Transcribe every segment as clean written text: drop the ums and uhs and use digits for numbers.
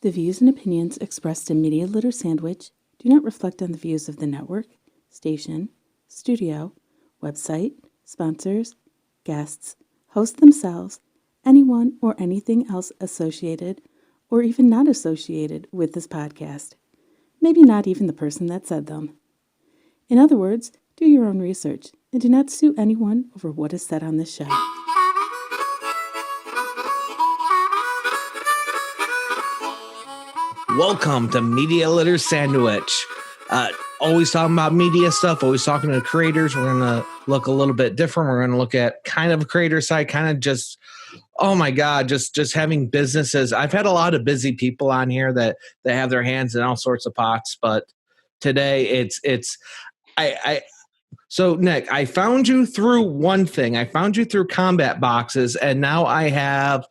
The views and opinions expressed in Media Litter Sandwich do not reflect on the views of the network, station, studio, website, sponsors, guests, hosts themselves, anyone or anything else associated or even not associated with this podcast. Maybe not even the person that said them. In other words, do your own research and do not sue anyone over what is said on this show. Welcome to Media Litter Sandwich. Always talking about media stuff, always talking to creators. We're going to look a little bit different. We're going to look at kind of a creator side, kind of just, oh my God, just having businesses. I've had a lot of busy people on here that have their hands in all sorts of pots, but today so Nick, I found you through one thing. I found you through combat boxes, and now I have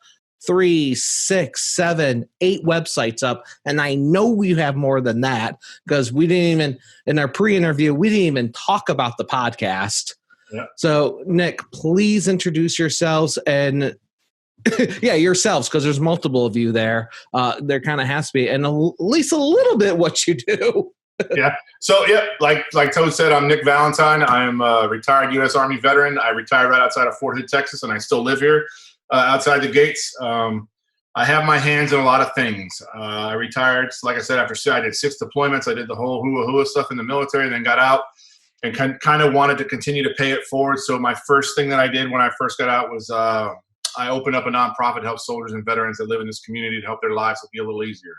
3, 6, 7, 8 websites up, and I know you have more than that because we didn't even, in our pre-interview, we didn't even talk about the podcast. Yeah. So Nick, please introduce yourselves and yourselves, because there's multiple of you there. There kind of has to be, and at least a little bit what you do. Yeah. So, like Toad said, I'm Nick Valentine. I'm a retired U.S. Army veteran. I retired right outside of Fort Hood, Texas, and I still live here outside the gates. I have my hands in a lot of things. I retired, like I said, after I did 6 deployments. I did the whole hula stuff in the military, then got out and kind of wanted to continue to pay it forward. So my first thing that I did when I first got out was I opened up a nonprofit to help soldiers and veterans that live in this community to help their lives be a little easier.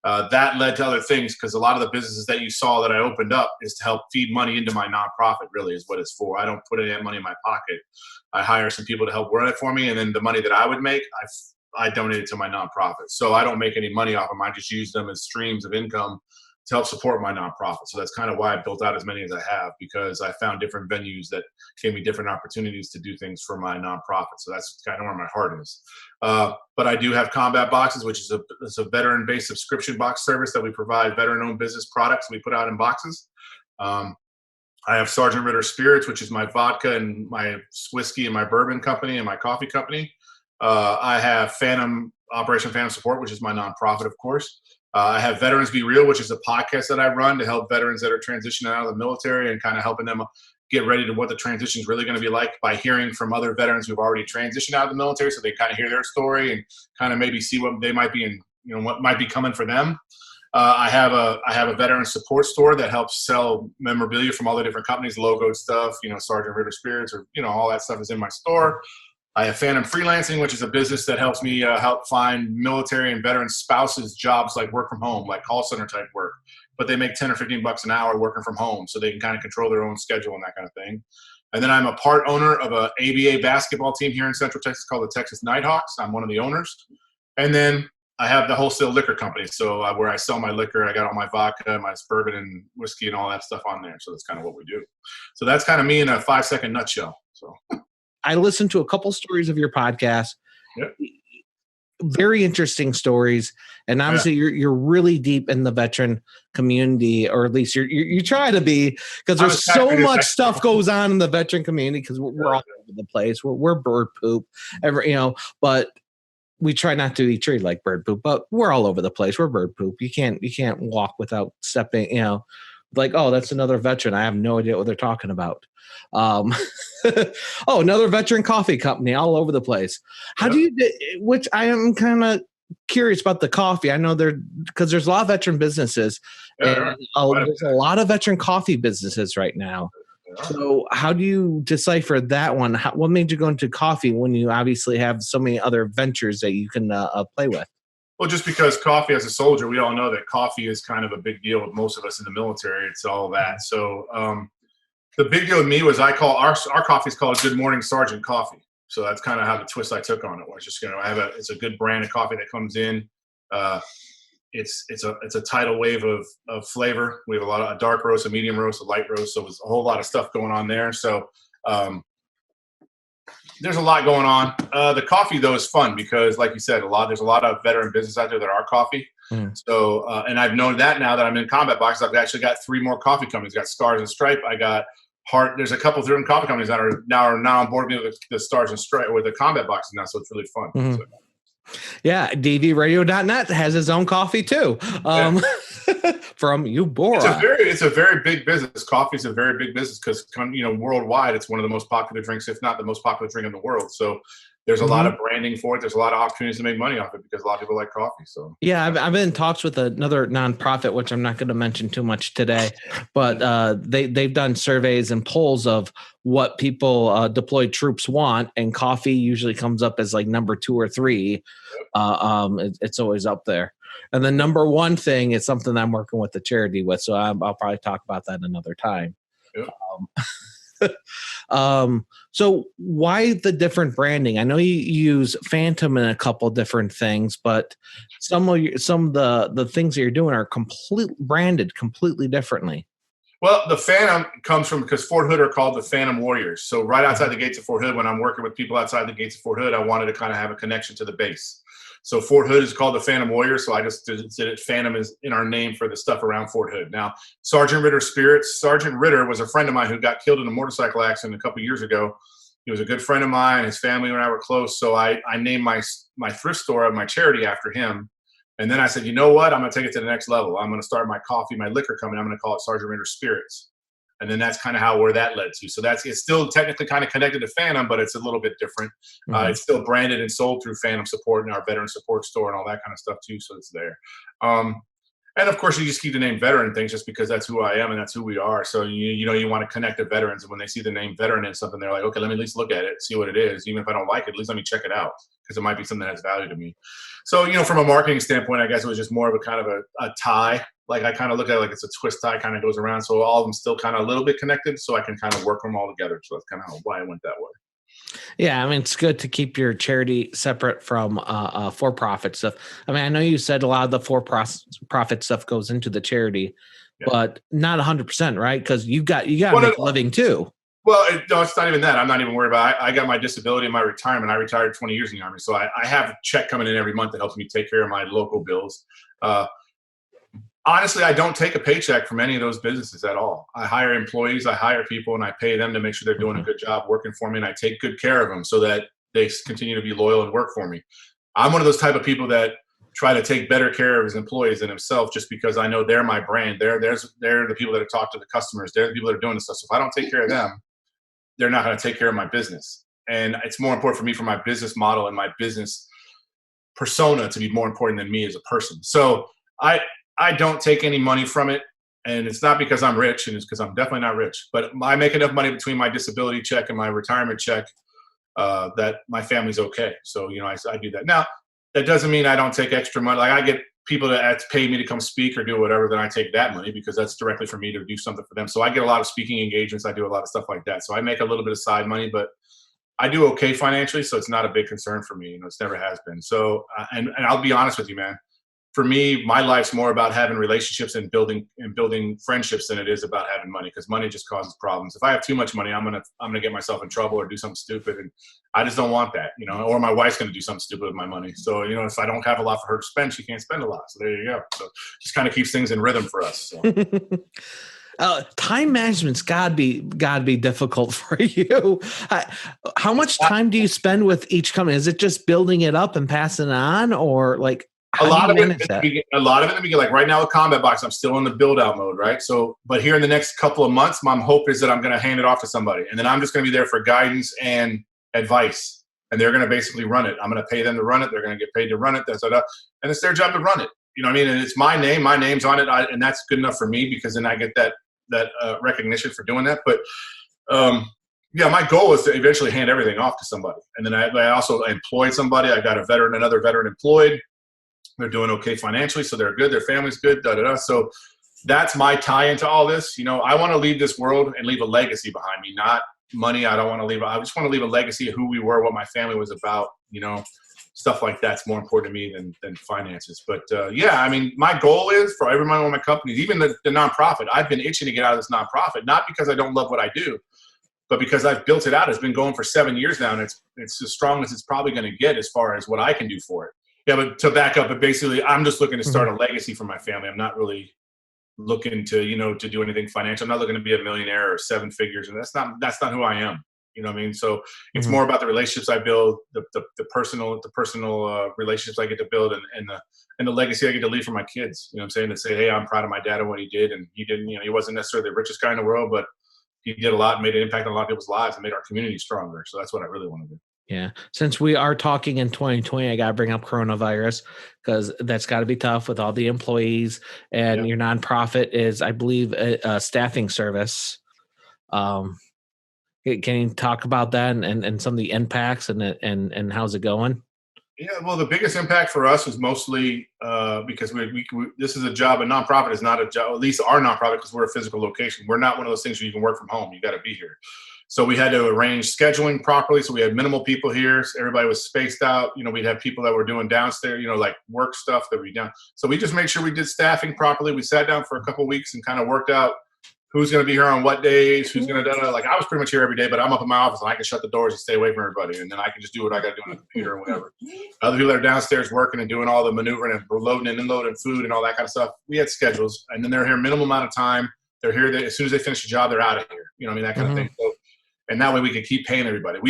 That led to other things, because a lot of the businesses that you saw that I opened up is to help feed money into my nonprofit, really is what it's for. I don't put any money in my pocket. I hire some people to help run it for me, and then the money that I would make, I donate it to my nonprofit. So I don't make any money off them. I just use them as streams of income to help support my nonprofit. So that's kind of why I built out as many as I have, because I found different venues that gave me different opportunities to do things for my nonprofit. So that's kind of where my heart is. But I do have Combat Boxes, which is a veteran-based subscription box service that we provide veteran-owned business products we put out in boxes. I have Sergeant Ritter Spirits, which is my vodka and my whiskey and my bourbon company and my coffee company. I have Operation Phantom Support, which is my nonprofit, of course. I have Veterans Be Real, which is a podcast that I run to help veterans that are transitioning out of the military and kind of helping them get ready to what the transition is really going to be like by hearing from other veterans who've already transitioned out of the military, so they kind of hear their story and kind of maybe see what they might be in, what might be coming for them. I have a veteran support store that helps sell memorabilia from all the different companies, logoed stuff, Sergeant Ritter Spirits, or all that stuff is in my store. I have Phantom Freelancing, which is a business that helps me help find military and veteran spouses jobs like work from home, like call center type work. But they make 10 or 15 bucks an hour working from home, so they can kind of control their own schedule and that kind of thing. And then I'm a part owner of an ABA basketball team here in Central Texas called the Texas Nighthawks. I'm one of the owners. And then I have the wholesale liquor company, so where I sell my liquor. I got all my vodka, my bourbon, and whiskey, and all that stuff on there. So that's kind of what we do. So that's kind of me in a 5-second nutshell. So. I listened to a couple stories of your podcast. Yep. Very interesting stories, and obviously you're really deep in the veteran community, or at least you try to be, because there's so much stuff goes on in the veteran community, because we're all over the place. We're bird poop, but we try not to be treated like bird poop. But we're all over the place. We're bird poop. You can't walk without stepping. Like, oh, that's another veteran. I have no idea what they're talking about. Another veteran coffee company all over the place. How do you, which I am kind of curious about the coffee. I know because there's a lot of veteran businesses, and there's a lot of veteran coffee businesses right now. So how do you decipher that one? What made you go into coffee when you obviously have so many other ventures that you can play with? Well, just because coffee, as a soldier, we all know that coffee is kind of a big deal with most of us in the military. It's all that. So the big deal with me was I call our coffee is called Good Morning Sergeant Coffee. So that's kind of how the twist I took on it was just, it's a good brand of coffee that comes in. It's a tidal wave of flavor. We have a dark roast, a medium roast, a light roast. So there's a whole lot of stuff going on there. So there's a lot going on. The coffee, though, is fun because, like you said, there's a lot of veteran business out there that are coffee. Mm. So, and I've known that now that I'm in Combat Boxes. I've actually got 3 more coffee companies. Got Stars and Stripe. I got Heart. There's a couple of different coffee companies that are now on board with the Stars and Stripe with the Combat Boxes now. So it's really fun. Mm-hmm. So. Yeah, dvradio.net has its own coffee too. From Eubora. It's a very big business. Coffee is a very big business because, worldwide, it's one of the most popular drinks, if not the most popular drink in the world. So there's a lot of branding for it. There's a lot of opportunities to make money off it because a lot of people like coffee. So yeah, I've been in talks with another nonprofit, which I'm not going to mention too much today, but they've done surveys and polls of what people deployed troops want, and coffee usually comes up as like number 2 or 3. It's always up there. And the number 1 thing is something I'm working with the charity with, so I'll probably talk about that another time. Yep. So why the different branding? I know you use Phantom in a couple different things, but some of the things that you're doing are branded completely differently. Well, the Phantom comes from because Fort Hood are called the Phantom Warriors. So right outside the gates of Fort Hood, when I'm working with people outside the gates of Fort Hood, I wanted to kind of have a connection to the base. So Fort Hood is called the Phantom Warriors. So I just did it. Phantom is in our name for the stuff around Fort Hood. Now, Sergeant Ritter Spirits. Sergeant Ritter was a friend of mine who got killed in a motorcycle accident a couple years ago. He was a good friend of mine. His family and I were close. So I named my thrift store, my charity, after him. And then I said, you know what? I'm going to take it to the next level. I'm going to start my liquor company. I'm going to call it Sergeant Ritter Spirits. And then that's kind of where that led to. So it's still technically kind of connected to Phantom, but it's a little bit different. It's still branded and sold through Phantom Support and our veteran support store and all that kind of stuff too. So it's there. And of course, you just keep the name veteran things just because that's who I am and that's who we are. So you want to connect to veterans, and when they see the name veteran in something, they're like, okay, let me at least look at it, see what it is. Even if I don't like it, at least let me check it out because it might be something that has value to me. So from a marketing standpoint, I guess it was just more of a kind of a tie. Like I kind of look at it like it's a twist tie, kind of goes around. So all of them still kind of a little bit connected, so I can kind of work them all together. So that's kind of why I went that way. Yeah, I mean, it's good to keep your charity separate from for-profit stuff. I mean, I know you said a lot of the for-profit stuff goes into the charity, but not 100%, right? Because you got to make a living too. Well, it's not even that. I'm not even worried about it. I got my disability and my retirement. I retired 20 years in the Army, so I have a check coming in every month that helps me take care of my local bills. Honestly, I don't take a paycheck from any of those businesses at all. I hire employees, I hire people, and I pay them to make sure they're doing a good job working for me, and I take good care of them so that they continue to be loyal and work for me. I'm one of those type of people that try to take better care of his employees than himself just because I know they're my brand. They're the people that talk to the customers. They're the people that are doing this stuff. So if I don't take care of them, they're not going to take care of my business. And it's more important for me, for my business model and my business persona, to be more important than me as a person. So I don't take any money from it, and it's not because I'm rich, and it's because I'm definitely not rich. But I make enough money between my disability check and my retirement check that my family's okay. So I do that. Now that doesn't mean I don't take extra money. Like I get people that pay me to come speak or do whatever, then I take that money because that's directly for me to do something for them. So I get a lot of speaking engagements. I do a lot of stuff like that. So I make a little bit of side money, but I do okay financially, so it's not a big concern for me. It's never has been. So and I'll be honest with you, man. For me, my life's more about having relationships and building friendships than it is about having money, because money just causes problems. If I have too much money, I'm gonna get myself in trouble or do something stupid, and I just don't want that, Or my wife's gonna do something stupid with my money. So if I don't have a lot for her to spend, she can't spend a lot. So there you go. So just kind of keeps things in rhythm for us. So. Time management's gotta be difficult for you. How much time do you spend with each company? Is it just building it up and passing it on, or like? A lot of it in the beginning, like right now with Combat Box, I'm still in the build out mode, right? So, but here in the next couple of months, my hope is that I'm going to hand it off to somebody, and then I'm just going to be there for guidance and advice, and they're going to basically run it. I'm going to pay them to run it. They're going to get paid to run it. And it's their job to run it. You know what I mean? And it's my name. My name's on it, and that's good enough for me because then I get that recognition for doing that. But yeah, my goal is to eventually hand everything off to somebody, and then I also employed somebody. I got another veteran employed. They're doing okay financially, so they're good. Their family's good, So that's my tie into all this. I want to leave this world and leave a legacy behind me, not money. I just want to leave a legacy of who we were, what my family was about, stuff like that's more important to me than finances. But yeah, I mean, my goal is for everyone in my companies, even the nonprofit. I've been itching to get out of this nonprofit, not because I don't love what I do, but because I've built it out. It's been going for 7 years now, and it's as strong as it's probably going to get as far as what I can do for it. Yeah, but to back up, but basically, I'm just looking to start a legacy for my family. I'm not really looking to, to do anything financial. I'm not looking to be a millionaire or 7 figures, and that's not who I am. You know what I mean? So it's more about the relationships I build, the personal relationships I get to build, and the legacy I get to leave for my kids. You know what I'm saying? To say, hey, I'm proud of my dad and what he did, and he didn't. He wasn't necessarily the richest guy in the world, but he did a lot, and made an impact on a lot of people's lives, and made our community stronger. So that's what I really want to do. Yeah. Since we are talking in 2020, I got to bring up coronavirus because that's got to be tough with all the employees, and your nonprofit is, I believe, a staffing service. Can you talk about that and some of the impacts and how's it going? Yeah, well, the biggest impact for us was mostly because we this is a job. A nonprofit is not a job. At least our nonprofit, because we're a physical location. We're not one of those things where you can work from home. You got to be here. So we had to arrange scheduling properly. So we had minimal people here. So everybody was spaced out. We'd have people that were doing downstairs, like work stuff that we done. So we just made sure we did staffing properly. We sat down for a couple of weeks and kind of worked out who's going to be here on what days, who's going to do. Like, I was pretty much here every day, but I'm up in my office and I can shut the doors and stay away from everybody. And then I can just do what I got to do on the computer or whatever. Other people that are downstairs working and doing all the maneuvering and loading and unloading food and all that kind of stuff. We had schedules, and then they're here minimal amount of time. They're here. As soon as they finish the job, they're out of here. You know what I mean? That kind of thing. So, and that way we could keep paying everybody.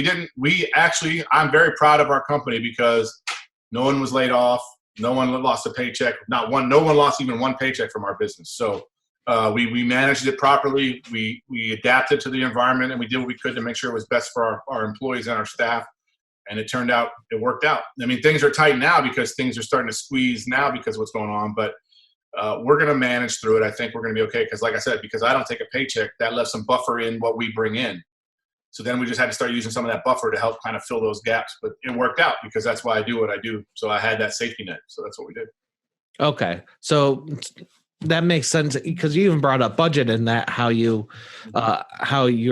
I'm very proud of our company because no one was laid off. No one lost a paycheck. No one lost even one paycheck from our business. So we managed it properly. We adapted to the environment, and we did what we could to make sure it was best for our employees and our staff. And it worked out. I mean, things are tight now because things are starting to squeeze now because of what's going on. But we're going to manage through it. I think we're going to be okay because, like I said, because I don't take a paycheck, that left some buffer in what we bring in. So then we just had to start using some of that buffer to help kind of fill those gaps. But it worked out because that's why I do what I do. So I had that safety net. So that's what we did. Okay. So that makes sense because you even brought up budget in that, how you're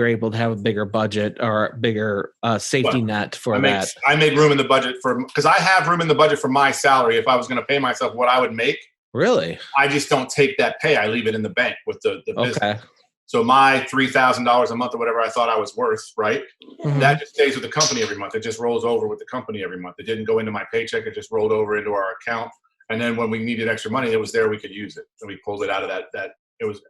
able to have a bigger budget or a bigger safety net for that. I made room in the budget because I have room in the budget for my salary. If I was going to pay myself what I would make. Really? I just don't take that pay. I leave it in the bank with the business. Okay. So my $3,000 a month or whatever I thought I was worth, right? Mm-hmm. That just stays with the company every month. It just rolls over with the company every month. It didn't go into my paycheck. It just rolled over into our account. And then when we needed extra money, it was there. We could use it. And we pulled it out of that. It was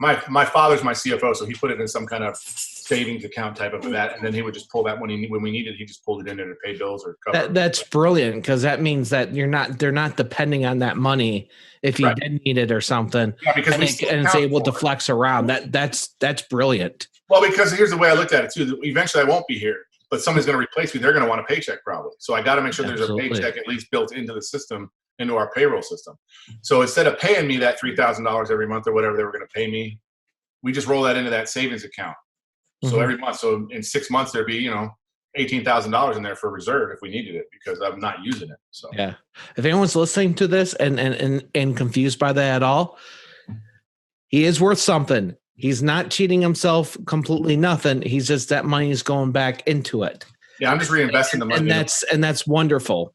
my father's my CFO, so he put it in some kind of savings account type of that, and then he would just pull that when we needed. He just pulled it in there to pay bills or cover. That's brilliant because that means that they're not depending on that money if you did need it or something. Yeah, because it's able to flex around. That's brilliant. Well, because here's the way I looked at it too. Eventually, I won't be here, but somebody's going to replace me. They're going to want a paycheck probably. So I got to make sure there's a paycheck at least built into the system, into our payroll system. So instead of paying me that $3,000 every month or whatever they were going to pay me, we just roll that into that savings account. So every month, so in 6 months, there'd be, $18,000 in there for reserve if we needed it because I'm not using it. So yeah, if anyone's listening to this and confused by that at all, he is worth something. He's not cheating himself completely nothing. He's just that money is going back into it. Yeah, I'm just reinvesting the money. And that's wonderful.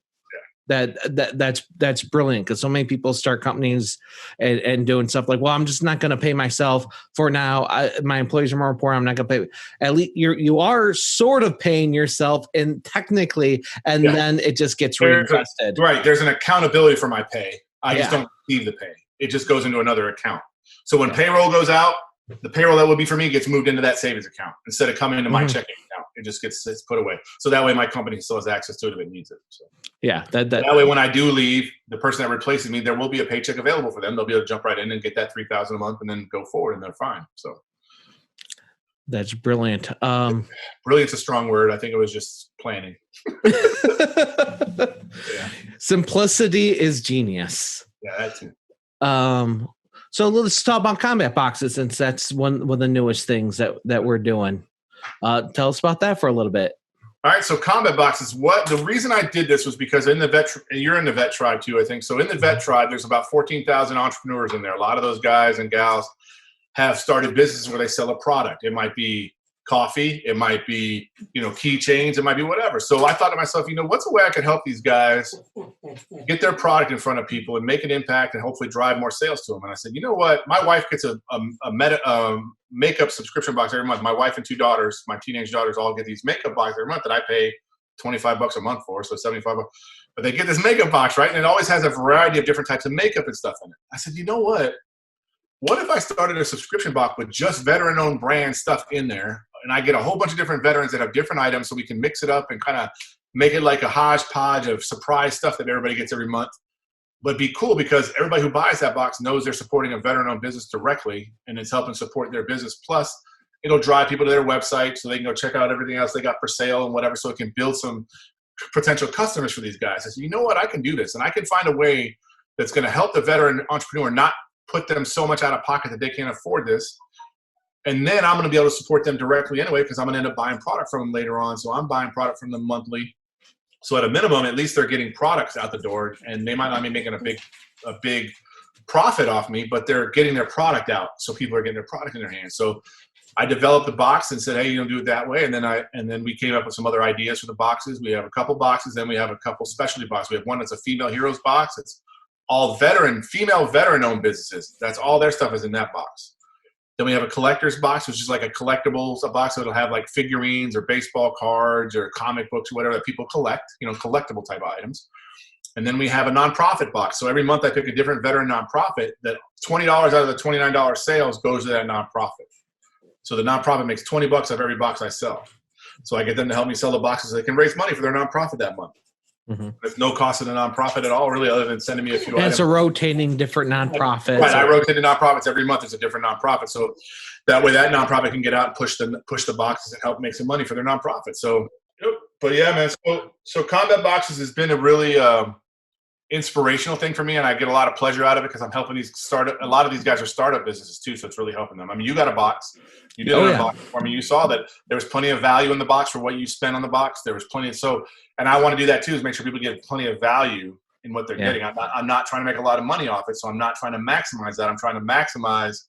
That's brilliant because so many people start companies and doing stuff like, well, I'm just not going to pay myself for now. My employees are more important. I'm not going to pay. At least you are sort of paying yourself and technically, and then it just gets reinvested. Right. There's an accountability for my pay. I just don't receive the pay. It just goes into another account. So when payroll goes out, the payroll that would be for me gets moved into that savings account instead of coming into my checking account. It just gets put away. So that way my company still has access to it if it needs it. So yeah, that way when I do leave, the person that replaces me, there will be a paycheck available for them. They'll be able to jump right in and get that $3,000 a month and then go forward, and they're fine. So that's brilliant. Brilliant's a strong word. I think it was just planning. Simplicity is genius. Yeah, that too. So let's talk about combat boxes since that's one of the newest things that we're doing. Tell us about that for a little bit. All right, so combat boxes. The reason I did this was because you're in the vet tribe too, I think. So in the vet tribe, there's about 14,000 entrepreneurs in there. A lot of those guys and gals have started businesses where they sell a product. It might be coffee, it might be, keychains, it might be whatever. So I thought to myself, what's a way I could help these guys get their product in front of people and make an impact and hopefully drive more sales to them. And I said, you know what? My wife gets a makeup subscription box every month. My wife and 2 daughters, my teenage daughters, all get these makeup boxes every month that I pay $25 a month for, so $75. But they get this makeup box, right? And it always has a variety of different types of makeup and stuff in it. I said, you know what? What if I started a subscription box with just veteran-owned brand stuff in there, and I get a whole bunch of different veterans that have different items, so we can mix it up and kind of make it like a hodgepodge of surprise stuff that everybody gets every month. But be cool because everybody who buys that box knows they're supporting a veteran-owned business directly, and it's helping support their business. Plus, it'll drive people to their website so they can go check out everything else they got for sale and whatever, so it can build some potential customers for these guys. I said, you know what, I can do this, and I can find a way that's going to help the veteran entrepreneur not put them so much out of pocket that they can't afford this. And then I'm going to be able to support them directly anyway because I'm going to end up buying product from them later on. So I'm buying product from them monthly. So at a minimum, at least they're getting products out the door, and they might not be making a big profit off me, but they're getting their product out. So people are getting their product in their hands. So I developed the box and said, hey, you don't do it that way. And then we came up with some other ideas for the boxes. We have a couple boxes, then we have a couple specialty boxes. We have one that's a female heroes box. It's all female veteran-owned businesses. That's all their stuff is in that box. Then we have a collector's box, which is like a collectibles, a box that'll have like figurines or baseball cards or comic books or whatever that people collect, collectible type items. And then we have a nonprofit box. So every month I pick a different veteran nonprofit that $20 out of the $29 sales goes to that nonprofit. So the nonprofit makes $20 off every box I sell. So I get them to help me sell the boxes so they can raise money for their nonprofit that month. Mm-hmm. There's no cost to the nonprofit at all, really, other than sending me a few items. It's a rotating different nonprofits. Right, I rotate the nonprofits every month. It's a different nonprofit, so that way that nonprofit can get out and push the boxes and help make some money for their nonprofit. So, but yeah, man. So combat boxes has been a really inspirational thing for me, and I get a lot of pleasure out of it because I'm helping a lot of these guys are startup businesses too, so it's really helping them. I mean, you got a box. You did a box for me. You saw that there was plenty of value in the box for what you spent on the box. There was plenty and I want to do that too, is make sure people get plenty of value in what they're getting. I'm not trying to make a lot of money off it, so I'm not trying to maximize that. I'm trying to maximize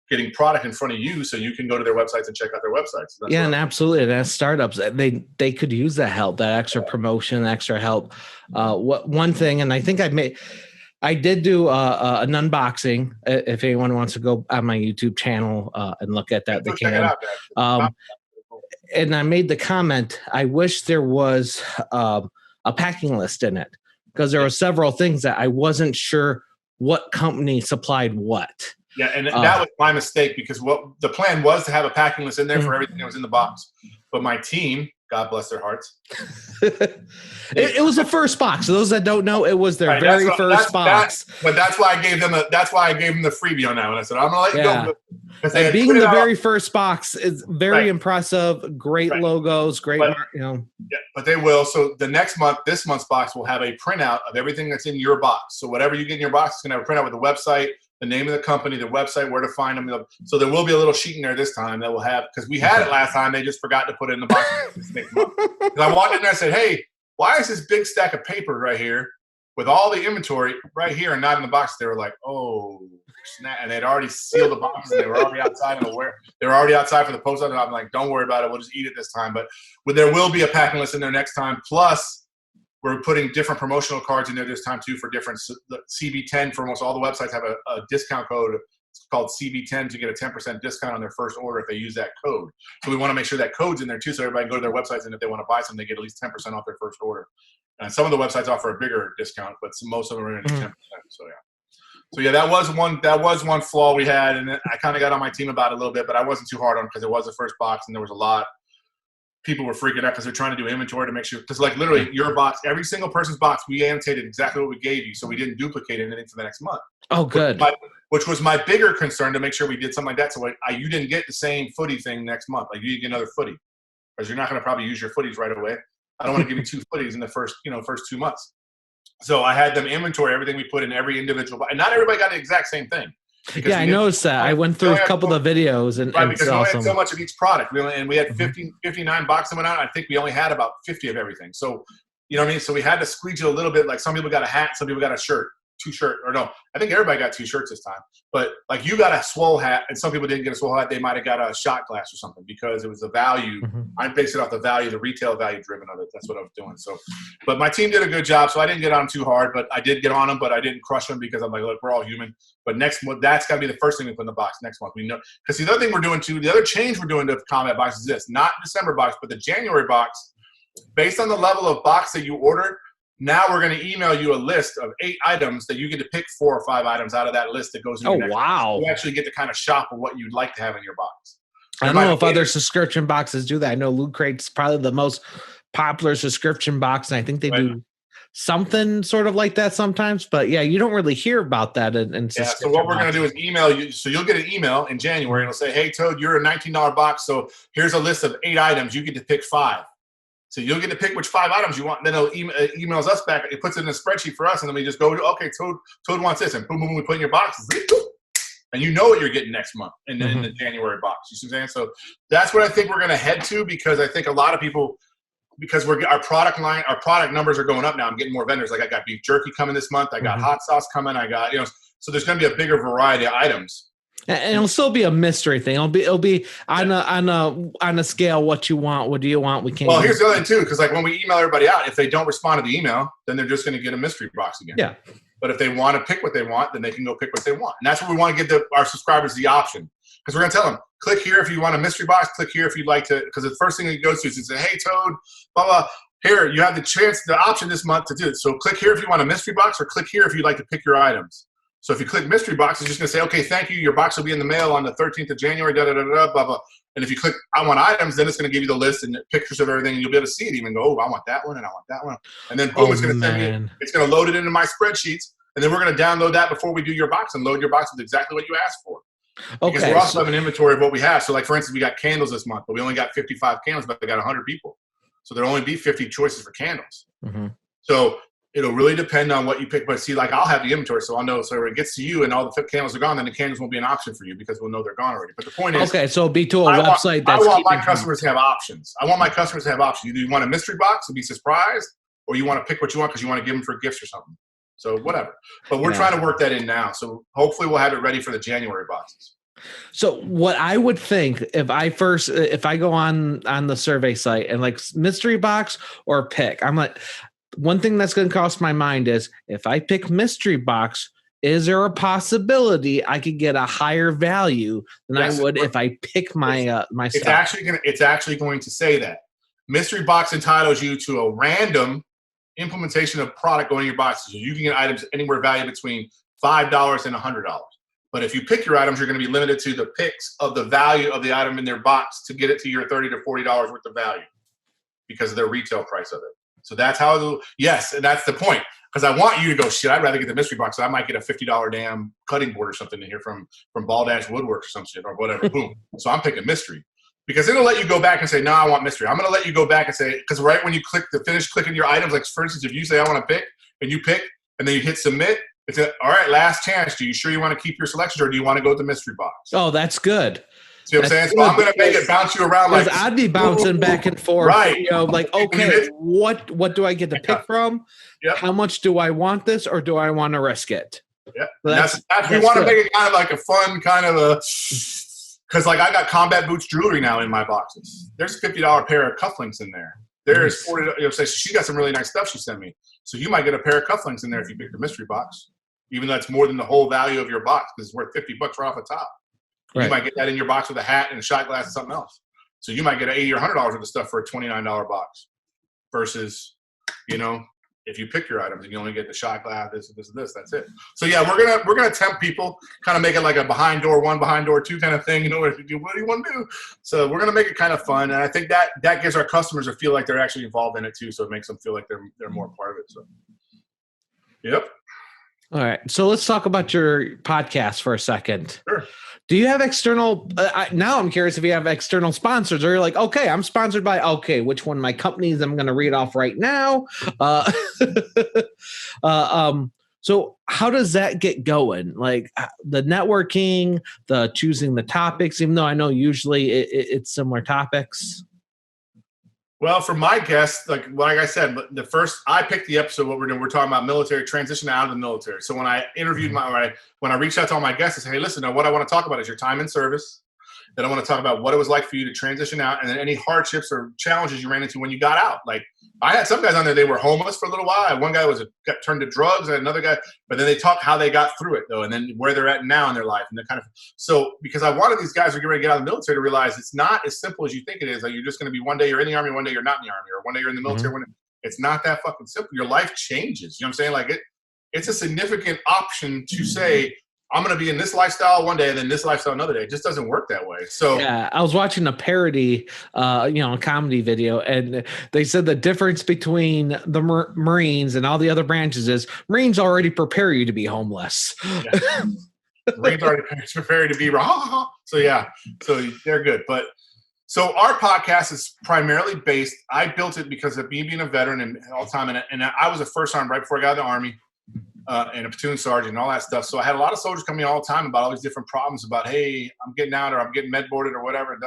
getting product in front of you so you can go to their websites and check out their websites. So and absolutely. And as startups, they could use that help, that extra promotion, extra help. One thing, and I think I did do an unboxing. If anyone wants to go on my YouTube channel and look at that, they can. Check it out, and I made the comment, I wish there was a packing list in it because there were several things that I wasn't sure what company supplied what. Yeah, and that was my mistake because what the plan was to have a packing list in there for everything that was in the box. But my team, God bless their hearts. it was the first box. So those that don't know, it was their very first box. But that's why I gave them the freebie on that one. I said, I'm gonna let you go. And being the very first box is very impressive. Great logos, great. Yeah, but they will. So this month's box will have a printout of everything that's in your box. So whatever you get in your box is gonna have a printout with the website, the name of the company, the website, where to find them. So there will be a little sheet in there this time that will have, because we had it last time, they just forgot to put it in the box. Because I walked in there and said, hey, why is this big stack of paper right here with all the inventory right here and not in the box? They were like, oh, snap. And they'd already sealed the boxes. They were already outside they were already outside for the post office. I'm like, don't worry about it. We'll just eat it this time. But there will be a packing list in there next time. Plus, we're putting different promotional cards in there this time too for different CB10 for almost all the websites have a discount code. It's called CB10 to get a 10% discount on their first order if they use that code. So we want to make sure that code's in there too, so everybody can go to their websites, and if they want to buy something, they get at least 10% off their first order. And some of the websites offer a bigger discount, but most of them are in 10%. So yeah, that was one flaw we had, and I kind of got on my team about it a little bit, but I wasn't too hard on it because it was the first box and there was a lot. People were freaking out because they're trying to do inventory to make sure, because like literally your box, every single person's box, we annotated exactly what we gave you, so we didn't duplicate anything for the next month. Oh, good. Which was my bigger concern, to make sure we did something like that. So you didn't get the same footy thing next month. Like you didn't get another footy, because you're not going to probably use your footies right away. I don't want to give you 2 footies in the first 2 months. So I had them inventory everything we put in every individual box, and not everybody got the exact same thing. Yeah, I noticed that. I went through a couple of videos, and because we only had so much of each product. We had 59 boxes went out. I think we only had about 50 of everything. So, you know what I mean? So we had to squeeze it a little bit. Like some people got a hat, some people got a shirt, 2 shirts, or no, I think everybody got 2 shirts this time. But like you got a swole hat, and some people didn't get a swole hat. They might have got a shot glass or something, because it was the value. I based it off the value, the retail value driven of it. That's what I was doing. So, but my team did a good job. So I didn't get on them too hard, but I did get on them, but I didn't crush them, because I'm like, look, we're all human. But next month, that's got to be the first thing we put in the box next month. We know, because the other thing we're doing too, the other change we're doing to Combat Box is this: not December box, but the January box. Based on the level of box that you ordered, now we're going to email you a list of 8 items that you get to pick 4 or 5 items out of that list that goes in your next box. You actually get to kind of shop for what you'd like to have in your box. I don't know if other subscription boxes do that. I know Loot Crate's probably the most popular subscription box, and I think they do something sort of like that sometimes. But yeah, you don't really hear about that in so what we're going to do is email you. So you'll get an email in January, and it'll say, "Hey, Toad, you're a $19 box. So here's a list of 8 items. You get to pick 5. So you'll get to pick which 5 items you want. And then it'll emails us back. It puts it in a spreadsheet for us, and then we just go, okay, Toad wants this, and boom, boom, we put in your boxes. And you know what you're getting next month in the January box. You see what I'm saying? So that's what I think we're going to head to, because I think a lot of people, because our product numbers are going up now. I'm getting more vendors. Like I got beef jerky coming this month. I got hot sauce coming. I got, so there's going to be a bigger variety of items. And it'll still be a mystery thing. It'll be on a scale. What you want? What do you want? We can't. Well, here's the other thing too, because like when we email everybody out, if they don't respond to the email, then they're just going to get a mystery box again. Yeah. But if they want to pick what they want, then they can go pick what they want. And that's what we want to give our subscribers the option. Because we're going to tell them, click here if you want a mystery box, click here if you'd like to, because the first thing it goes to is say, hey, Toad, blah, blah, here, you have the option this month to do it. So click here if you want a mystery box, or click here if you'd like to pick your items. So if you click mystery box, it's just going to say, okay, thank you. Your box will be in the mail on the 13th of January, blah, blah. And if you click I want items, then it's going to give you the list and pictures of everything, and you'll be able to see it even go, oh, I want that one, and I want that one. And then boom, it's going to load it into my spreadsheets. And then we're going to download that before we do your box and load your box with exactly what you asked for. Okay. Because we also have an inventory of what we have. So like, for instance, we got candles this month, but we only got 55 candles, but we got 100 people. So there'll only be 50 choices for candles. So it'll really depend on what you pick. But see, like I'll have the inventory, so I'll know. So when it gets to you and all the candles are gone, then the candles won't be an option for you because we'll know they're gone already. But the point is, okay, so it'll be to a website. I want my customers to have options. I want my customers to have options. Either you want a mystery box and be surprised, or you want to pick what you want because you want to give them for gifts or something. So whatever. But we're trying to work that in now. So hopefully we'll have it ready for the January boxes. So what I would think if I go on the survey site and like mystery box or pick, I'm like, one thing that's going to cross my mind is if I pick mystery box, is there a possibility I could get a higher value than I would if I pick my stuff? It's actually going to say that mystery box entitles you to a random implementation of product going in your boxes. So you can get items anywhere valued between $5 and $100. But if you pick your items, you're going to be limited to the picks of the value of the item in their box to get it to your $30 to $40 worth of value because of their retail price of it. So that's how, and that's the point. Because I want you to go, shit, I'd rather get the mystery box. So I might get a $50 damn cutting board or something in here from Baldash Woodworks or some shit or whatever. Boom. So I'm picking mystery. Because it'll let you go back and say, no, I want mystery. I'm going to let you go back and say, because right when you finish clicking your items, like for instance, if you say I want to pick and you pick and then you hit submit, it's all right, last chance. Do you sure you want to keep your selections or do you want to go with the mystery box? Oh, that's good. See what I'm saying? So I'm going to make it bounce you around like I'd be bouncing back and forth. Right. Like, okay, what do I get to pick from? Yep. How much do I want this or do I want to risk it? Yeah. That's we want to make it kind of like a fun kind of a. Because like I got combat boots jewelry now in my boxes. There's a $50 pair of cufflinks in there. There's $40. So she got some really nice stuff she sent me. So you might get a pair of cufflinks in there if you pick the mystery box, even though it's more than the whole value of your box because it's worth $50 right off the top. Right. You might get that in your box with a hat and a shot glass and something else. So you might get $80 or $100 worth of stuff for a $29 box, versus, if you pick your items and you only get the shot glass, this, that's it. So yeah, we're gonna tempt people, kind of make it like a behind door one, behind door two kind of thing. If you do, what do you want to do? So we're gonna make it kind of fun, and I think that gives our customers a feel like they're actually involved in it too. So it makes them feel like they're more part of it. So, yep. All right, so let's talk about your podcast for a second. Sure. Do you have external? Now I'm curious if you have external sponsors, or you're like, okay, I'm sponsored by which one of my companies I'm going to read off right now. So how does that get going? Like the networking, the choosing the topics, even though I know usually it's similar topics. Well, for my guests, like I said, I picked the episode. What we're doing, we're talking about military transition out of the military. So when I interviewed when I reached out to all my guests, I said, hey, listen, now what I want to talk about is your time in service. Then I want to talk about what it was like for you to transition out, and then any hardships or challenges you ran into when you got out. Like I had some guys on there, they were homeless for a little while. One guy got turned to drugs, and another guy, but then they talk how they got through it though, and then where they're at now in their life, and they're because I wanted these guys who are getting ready to get out of the military to realize it's not as simple as you think it is. Like you're just going to be one day you're in the army, one day you're not in the army, or one day you're in the military. It's not that fucking simple. Your life changes. You know what I'm saying? Like it's a significant option to say, I'm going to be in this lifestyle one day and then this lifestyle another day. It just doesn't work that way. So yeah, I was watching a parody, a comedy video, and they said the difference between the Marines and all the other branches is Marines already prepare you to be homeless. yeah. Marines already prepared to be raw. So yeah, so they're good. But so our podcast is primarily based. I built it because of me being a veteran and all the time, and I was a first sergeant right before I got out of the Army. And a platoon sergeant and all that stuff. So I had a lot of soldiers coming all the time about all these different problems about, hey, I'm getting out or I'm getting med boarded or whatever.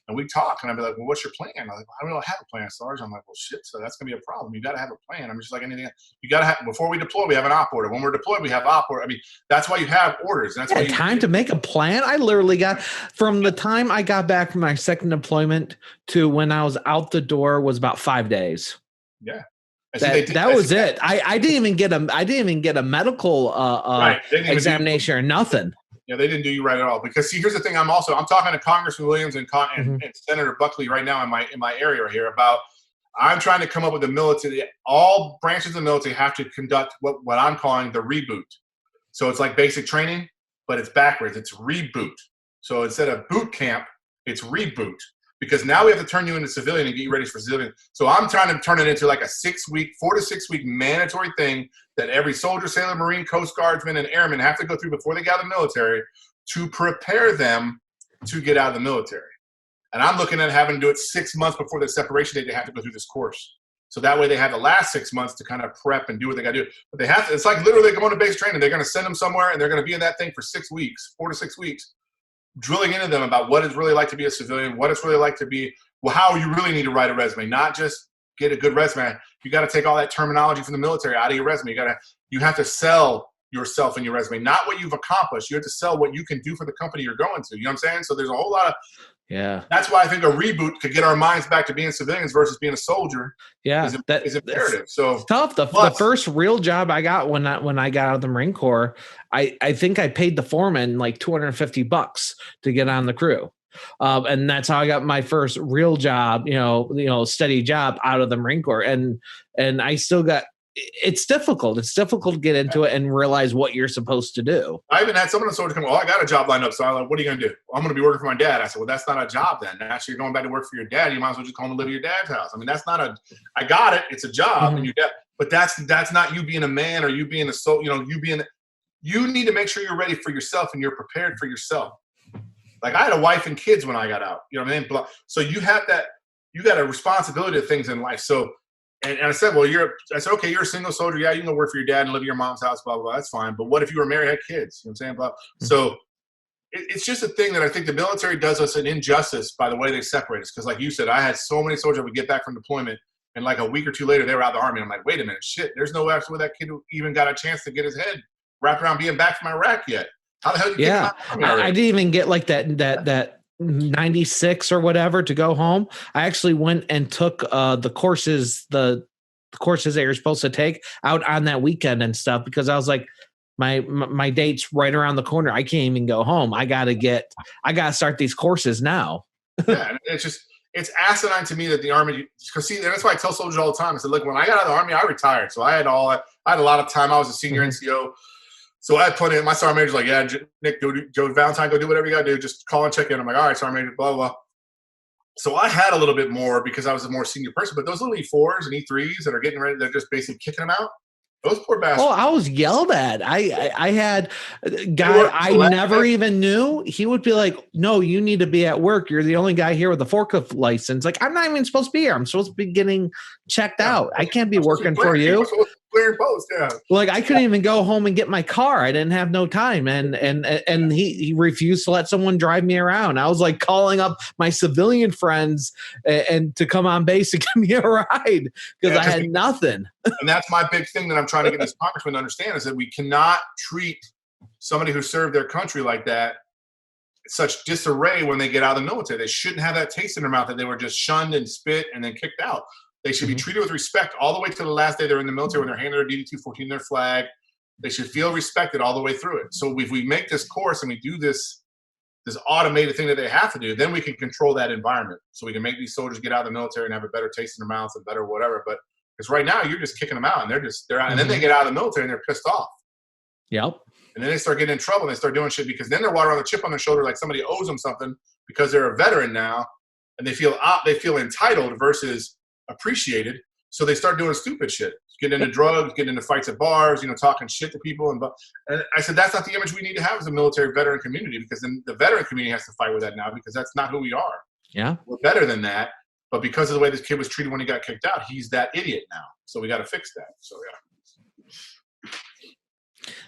And we talk and I'd be like, well, what's your plan? I'm like, I don't really have a plan, Sarge. I'm like, well, shit, so that's going to be a problem. You got to have a plan. I'm just like anything else. You got to have, before we deploy, we have an op order. When we're deployed, we have op order. I mean, that's why you have orders. That's why time to make a plan. I literally got, from the time I got back from my second deployment to when I was out the door was about 5 days. Yeah. That was it. I didn't even get a medical examination or nothing. Yeah, they didn't do you right at all. Because see, here's the thing. I'm talking to Congressman Williams and Senator Buckley right now in my area right here about. I'm trying to come up with the military. All branches of the military have to conduct what I'm calling the reboot. So it's like basic training, but it's backwards. It's reboot. So instead of boot camp, it's reboot. Because now we have to turn you into civilian and get you ready for civilian. So I'm trying to turn it into like a 4 to 6 week mandatory thing that every soldier, sailor, Marine, Coast Guardsman, and airman have to go through before they get out of the military to prepare them to get out of the military. And I'm looking at having to do it 6 months before the separation date. They have to go through this course. So that way they have the last 6 months to kind of prep and do what they got to do. But they have to, it's like literally going to base training. They're going to send them somewhere and they're going to be in that thing for 6 weeks, 4 to 6 weeks. Drilling into them about what it's really like to be a civilian, what it's really like to be, how you really need to write a resume, not just get a good resume. You got to take all that terminology from the military out of your resume. You have to sell yourself in your resume, not what you've accomplished. You have to sell what you can do for the company you're going to. You know what I'm saying? So there's a whole lot of, that's why I think a reboot could get our minds back to being civilians versus being a soldier. Yeah, is imperative. So tough. The first real job I got when I got out of the Marine Corps, I think I paid the foreman like $250 to get on the crew, and that's how I got my first real job. Steady job out of the Marine Corps, and I still got. It's difficult. It's difficult to get into it and realize what you're supposed to do. I even had someone in the soldier come, I got a job lined up. So I'm like, what are you going to do? Well, I'm going to be working for my dad. I said, well, that's not a job then. Actually, you're going back to work for your dad. You might as well just go home and live at your dad's house. I mean, that's not I got it. It's a job. And your dad, but that's not you being a man or you being you need to make sure you're ready for yourself and you're prepared for yourself. Like I had a wife and kids when I got out, you know what I mean? So you have you got a responsibility to things in life. So, and I said, well, I said, okay, you're a single soldier. Yeah, you can go work for your dad and live at your mom's house, blah, blah, blah. That's fine. But what if you were married, had kids? You know what I'm saying? Blah. So it's just a thing that I think the military does us an injustice by the way they separate us. Because like you said, I had so many soldiers that would get back from deployment and like a week or two later, they were out of the Army. And I'm like, wait a minute, shit, there's no way that kid even got a chance to get his head wrapped around being back from Iraq yet. How the hell did you get I didn't even get like that 96 or whatever to go home. I actually went and took the courses that you're supposed to take out on that weekend and stuff, because I was like, my date's right around the corner. I can't even go home. I gotta start these courses now. Yeah, it's asinine to me that the Army, because see, that's why I tell soldiers all the time. I said, look, when I got out of the Army, I retired. So I had a lot of time. I was a senior NCO. So I had plenty of, my sergeant major's like, yeah, Nick, go Valentine, go do whatever you got to do. Just call and check in. I'm like, all right, sergeant major, blah, blah. So I had a little bit more because I was a more senior person. But those little E4s and E3s that are getting ready, they're just basically kicking them out. Those poor bastards. Oh, I was yelled at. I had a guy I never even knew. He would be like, no, you need to be at work. You're the only guy here with a forklift license. Like, I'm not even supposed to be here. I'm supposed to be getting checked out. I can't be working for you. Post, yeah. Like I couldn't even go home and get my car. I didn't have no time. And he refused to let someone drive me around. I was like calling up my civilian friends and to come on base to give me a ride because I had nothing. And that's my big thing that I'm trying to get these congressmen to understand is that we cannot treat somebody who served their country like that such disarray when they get out of the military. They shouldn't have that taste in their mouth that they were just shunned and spit and then kicked out. They should be treated with respect all the way to the last day they're in the military when they're handed their DD-214, their flag. They should feel respected all the way through it. So if we make this course and we do this automated thing that they have to do, then we can control that environment. So we can make these soldiers get out of the military and have a better taste in their mouth and better whatever. But because right now you're just kicking them out and they're out. And then they get out of the military and they're pissed off. Yep. And then they start getting in trouble and they start doing shit because then they're walking around with a chip on their shoulder like somebody owes them something because they're a veteran now, and they feel entitled versus appreciated. So they start doing stupid shit, getting into drugs, getting into fights at bars, talking shit to people. And I said, that's not the image we need to have as a military veteran community, because then the veteran community has to fight with that now, because that's not who we are. Yeah. We're better than that. But because of the way this kid was treated when he got kicked out, he's that idiot now. So we got to fix that. So, yeah.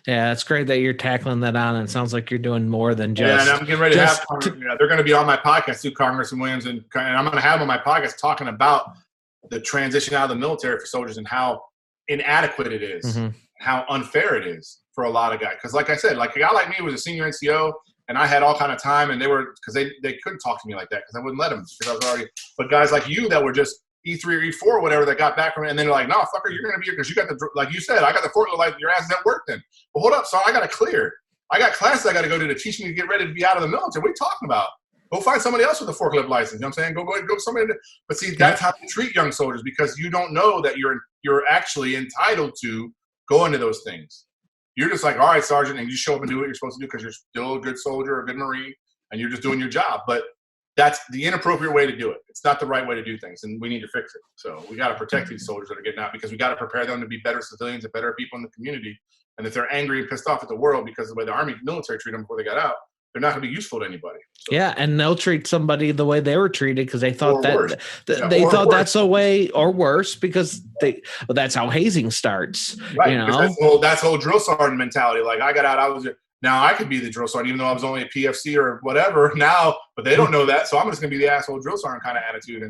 Yeah, it's great that you're tackling that on. And it sounds like you're doing more than just. Yeah, and I'm getting ready to have. They're going to be on my podcast too, Congressman Williams, and I'm going to have them on my podcast talking about the transition out of the military for soldiers and how inadequate it is, how unfair it is for a lot of guys. Because, like I said, like a guy like me was a senior NCO, and I had all kind of time, and they couldn't talk to me like that because I wouldn't let them, because I was already. But guys like you that were just E3 or E4 or whatever that got back from it, and then they're like, no, fucker, you're going to be here because you got the, like you said, I got the forklift license, your ass is at work then. But hold up, son, I got to clear. I got classes I got to go to teach me to get ready to be out of the military. What are you talking about? Go find somebody else with a forklift license. You know what I'm saying? Go somebody. But see, that's how you treat young soldiers, because you don't know that you're actually entitled to go into those things. You're just like, all right, Sergeant, and you show up and do what you're supposed to do because you're still a good soldier, a good Marine, and you're just doing your job. But that's the inappropriate way to do it. It's not the right way to do things, and we need to fix it. So we got to protect these soldiers that are getting out, because we got to prepare them to be better civilians and better people in the community. And if they're angry and pissed off at the world because of the way the Army military treated them before they got out, they're not going to be useful to anybody. So. Yeah, and they'll treat somebody the way they were treated because they thought they thought that's the way, or worse, because that's how hazing starts. Right. That's whole drill sergeant mentality. Like, I got out, now I could be the drill sergeant, even though I was only a PFC or whatever now, but they don't know that. So I'm just going to be the asshole drill sergeant kind of attitude.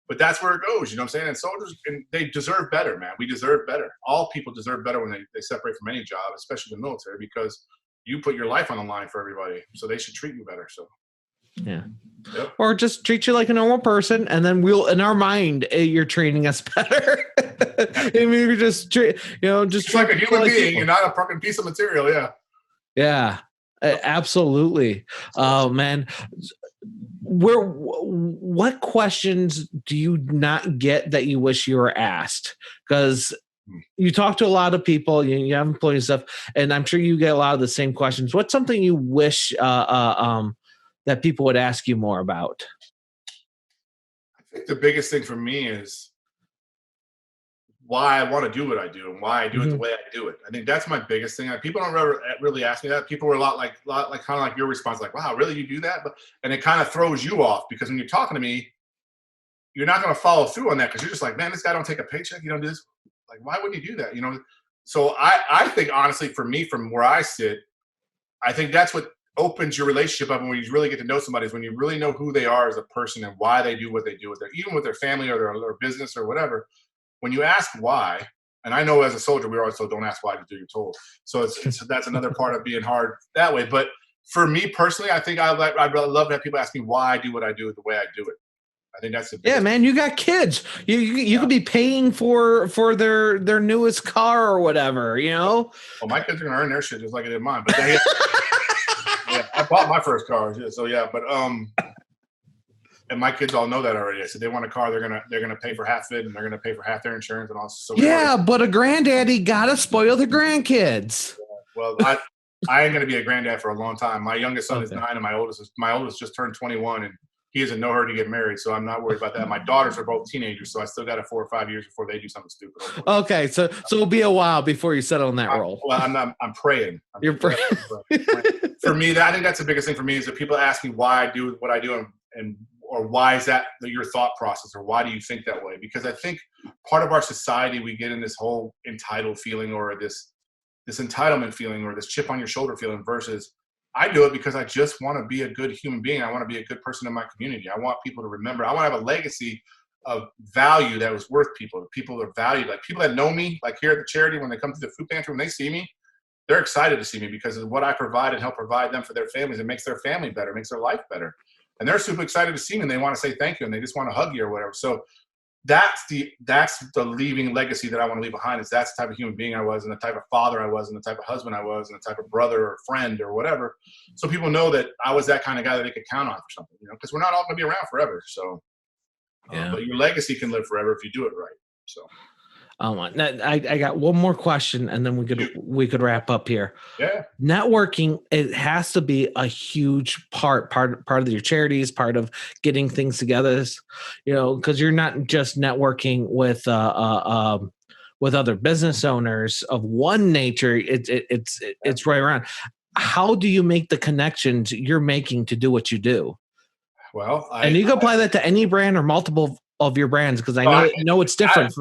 But that's where it goes. You know what I'm saying? And soldiers, they deserve better, man. We deserve better. All people deserve better when they separate from any job, especially the military, because you put your life on the line for everybody. So they should treat you better. So. Yeah. Yep. Or just treat you like a normal person, and then we'll, in our mind, you're treating us better. I mean, you're just just like a human being. You're not a fucking piece of material. Yeah. Yeah, absolutely. Oh man, what questions do you not get that you wish you were asked? Because you talk to a lot of people, you have employees stuff, and I'm sure you get a lot of the same questions. What's something you wish that people would ask you more about? I think the biggest thing for me is why I want to do what I do and why I do it the way I do it. I think that's my biggest thing. People don't really ask me that. People were a lot like kind of like your response, like, wow, really, you do that? And it kind of throws you off, because when you're talking to me, you're not going to follow through on that, because you're just like, man, this guy don't take a paycheck. You don't do this. Like, why wouldn't you do that? So I think, honestly, for me, from where I sit, I think that's what opens your relationship up, and when you really get to know somebody is when you really know who they are as a person and why they do what they do even with their family or their business or whatever. When you ask why, and I know as a soldier, we're always told, don't ask why to do, you're told. So that's another part of being hard that way. But for me personally, I think I'd love to have people ask me why I do what I do the way I do it. I think that's the biggest man. You got kids. You could be paying for their newest car or whatever. Well, my kids are gonna earn their shit just like I did mine. But I bought my first car. So yeah, but and my kids all know that already. I said they want a car, they're gonna pay for half it, and they're gonna pay for half their insurance and all. So but a granddaddy gotta spoil the grandkids. Well, I ain't gonna be a granddad for a long time. My youngest son is 9, and my oldest just turned 21, and he is in no hurry to get married, so I'm not worried about that. My daughters are both teenagers, so I still got 4 or 5 years before they do something stupid. Okay, so it'll be a while before you settle in that role. Well, I'm praying. You're praying. For me, I think that's the biggest thing for me, is that people ask me why I do what I do, or why is that your thought process, or why do you think that way? Because I think part of our society, we get in this whole entitled feeling, or this entitlement feeling, or this chip on your shoulder feeling, versus I do it because I just want to be a good human being. I want to be a good person in my community. I want people to remember. I want to have a legacy of value that was worth people. People that are valued, like people that know me, like here at the charity, when they come to the food pantry, when they see me, they're excited to see me because of what I provide and help provide them for their families. It makes their family better, makes their life better. And they're super excited to see me, and they want to say thank you, and they just want to hug you or whatever. So that's the leaving legacy that I want to leave behind, is that's the type of human being I was, and the type of father I was, and the type of husband I was, and the type of brother or friend or whatever. So people know that I was that kind of guy that they could count on for something, because we're not all going to be around forever. So, but your legacy can live forever if you do it right. So. I got one more question, and then we could wrap up here. Yeah. Networking, it has to be a huge part of your charities, part of getting things together. Because you're not just networking with other business owners of one nature. It's right around. How do you make the connections you're making to do what you do? Well, and you can apply that to any brand or multiple of your brands, because I know it's different.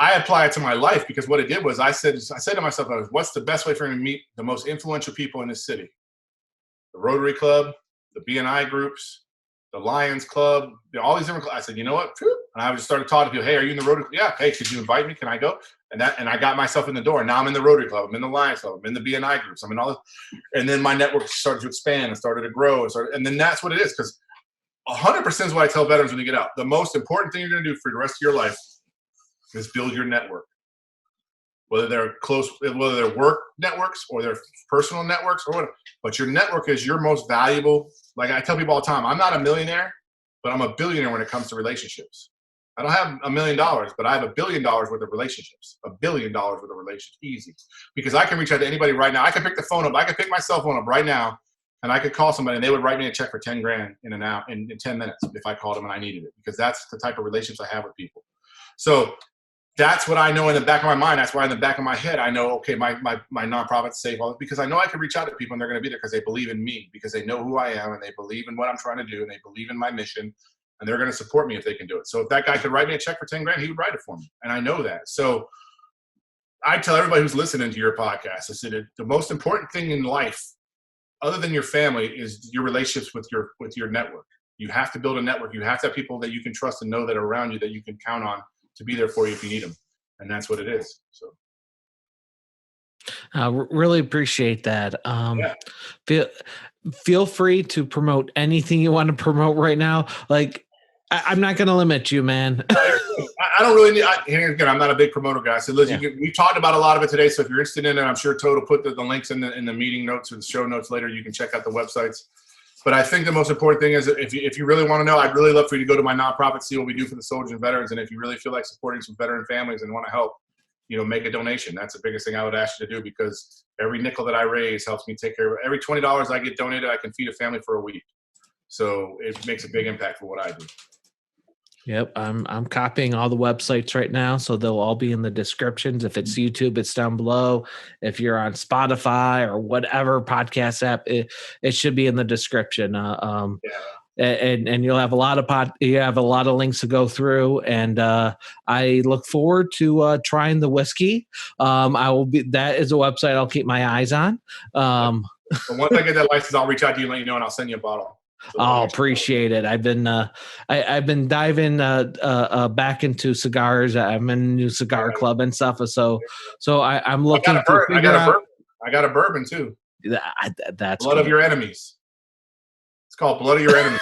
I apply it to my life, because what it did was I said to myself, what's the best way for me to meet the most influential people in this city? The Rotary Club, the BNI groups, the Lions Club, all these different clubs. I said, you know what? And I just started talking to people. Hey, are you in the Rotary Club? Yeah. Hey, could you invite me? Can I go? And I got myself in the door. Now I'm in the Rotary Club. I'm in the Lions Club. I'm in the BNI groups. I'm in all this. And then my network started to expand and started to grow. And then that's what it is, because 100% is what I tell veterans when you get out. The most important thing you're going to do for the rest of your life is build your network. Whether they're work networks or they're personal networks or whatever. But your network is your most valuable. Like I tell people all the time, I'm not a millionaire, but I'm a billionaire when it comes to relationships. I don't have $1 million, but I have $1 billion worth of relationships. $1 billion worth of relationships, easy. Because I can reach out to anybody right now. I can pick the phone up. I can pick my cell phone up right now, and I could call somebody, and they would write me a check for 10 grand in 10 minutes if I called them and I needed it. Because that's the type of relationships I have with people. So that's what I know in the back of my mind. That's why in the back of my head, I know, okay, my nonprofit's safe, because I know I can reach out to people and they're going to be there because they believe in me, because they know who I am and they believe in what I'm trying to do and they believe in my mission, and they're going to support me if they can do it. So if that guy could write me a check for 10 grand, he would write it for me. And I know that. So I tell everybody who's listening to your podcast, I said, the most important thing in life, other than your family, is your relationships with your network. You have to build a network. You have to have people that you can trust and know that are around you, that you can count on to be there for you if you need them. And that's what it is. So I really appreciate that. Feel free to promote anything you want to promote right now. Like, I'm not going to limit you, man. I don't really need, again, I'm not a big promoter guy. So listen, we talked about a lot of it today. So if you're interested in it, I'm sure Toad will put the links in the meeting notes or the show notes later. You can check out the websites. But I think the most important thing is, if you really want to know, I'd really love for you to go to my nonprofit, see what we do for the soldiers and veterans. And if you really feel like supporting some veteran families and want to help, make a donation. That's the biggest thing I would ask you to do, because every nickel that I raise helps me take care of it. Every $20 I get donated, I can feed a family for a week. So it makes a big impact for what I do. Yep, I'm copying all the websites right now, so they'll all be in the descriptions. If it's YouTube, it's down below. If you're on Spotify or whatever podcast app, it should be in the description. And you'll have a lot of links to go through. And I look forward to trying the whiskey. That is a website I'll keep my eyes on. Once I get that license, I'll reach out to you and let you know, and I'll send you a bottle. Appreciate it. I've been diving back into cigars. I'm in a new cigar club and stuff. So I'm looking to figure out. I got a bourbon too. That's Blood of Your Enemies. It's called Blood of Your Enemies.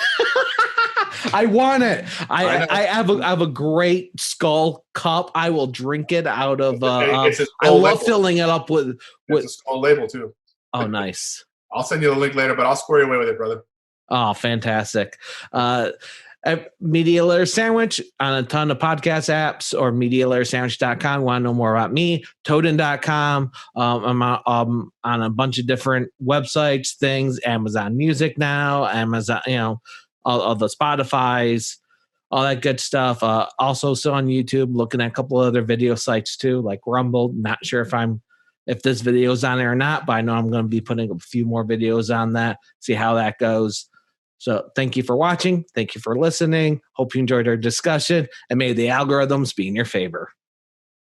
I want it. I have a great skull cup. I will drink it out of. I love filling it up with a skull label too. Oh, nice. I'll send you the link later, but I'll square you away with it, brother. Oh, fantastic. Media Layer Sandwich on a ton of podcast apps, or MediaLayerSandwich.com. Want to know more about me? Toaden.com. I'm on a bunch of different websites, things, Amazon Music now, Amazon, all the Spotify's, all that good stuff. Also still on YouTube, looking at a couple of other video sites too, like Rumble. Not sure if this video is on there or not, but I know I'm going to be putting a few more videos on that, see how that goes. So thank you for watching. Thank you for listening. Hope you enjoyed our discussion, and may the algorithms be in your favor.